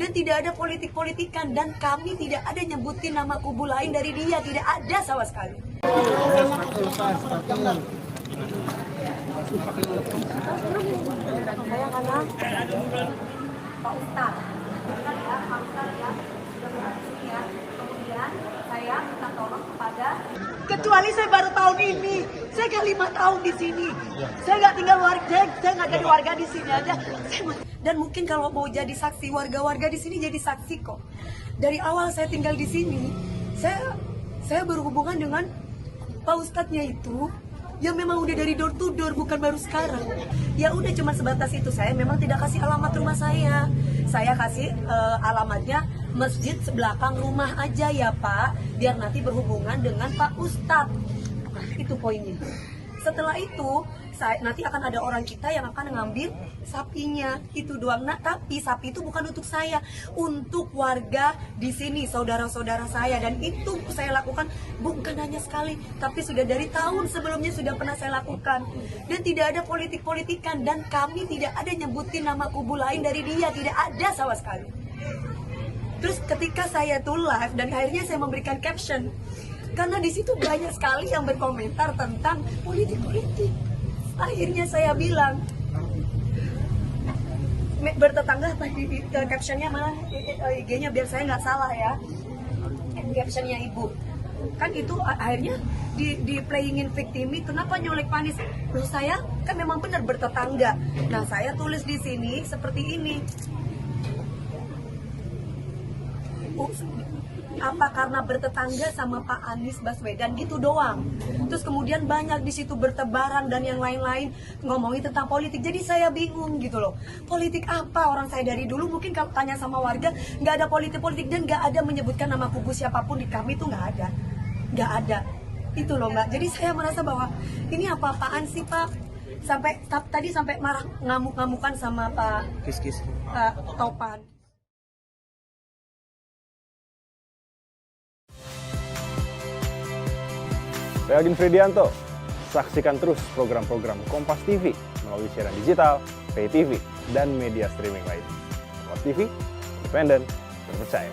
Dan tidak ada politik-politikan, dan kami tidak ada nyebutin nama kubu lain dari dia, tidak ada sama sekali. Saya karena Pak Ustaz, kan ya Pak Ustaz ya sudah berhasil ya. Kemudian saya minta tolong kepada, kecuali saya baru tahun ini, saya kan 5 tahun di sini, saya nggak tinggal warga, saya nggak jadi warga di sini aja. Dan mungkin kalau mau jadi saksi, warga-warga di sini jadi saksi kok. Dari awal saya tinggal di sini, saya berhubungan dengan Pak Ustadznya itu yang memang udah dari door to door, bukan baru sekarang. Ya udah cuma sebatas itu. Saya memang tidak kasih alamat rumah saya. Saya kasih alamatnya masjid sebelakang rumah aja ya Pak, biar nanti berhubungan dengan Pak Ustadz. Nah, itu poinnya. Setelah itu nanti akan ada orang kita yang akan ngambil sapinya, itu doang. Nah, tapi sapi itu bukan untuk saya, untuk warga di sini, saudara-saudara saya. Dan itu saya lakukan bukan hanya sekali, tapi sudah dari tahun sebelumnya sudah pernah saya lakukan. Dan tidak ada politik-politikan, dan kami tidak ada nyebutin nama kubu lain dari dia, tidak ada sama sekali. Terus ketika saya tuh live dan akhirnya saya memberikan caption, karena di situ banyak sekali yang berkomentar tentang politik-politik. Akhirnya saya bilang, bertetangga tadi captionnya malah IG-nya biar saya nggak salah ya, captionnya ibu. Kan itu akhirnya di playingin victimi, kenapa nyolek Panis? Terus saya kan memang benar bertetangga. Nah saya tulis di sini seperti ini. Apa karena bertetangga sama Pak Anies Baswedan gitu doang. Terus kemudian banyak di situ bertebaran dan yang lain-lain ngomongin tentang politik. Jadi saya bingung gitu loh. Politik apa? Orang saya dari dulu mungkin kalau tanya sama warga nggak ada politik-politik, dan nggak ada menyebutkan nama kubu siapapun di kami, tuh nggak ada. Itu loh Mbak. Jadi saya merasa bahwa ini apa-apaan sih Pak? Tadi sampai marah ngamuk-ngamukan sama Pak Topan. Saya Agin Fridianto. Saksikan terus program-program Kompas TV melalui siaran digital, pay TV, dan media streaming lain. Kompas TV, independen, terpercaya.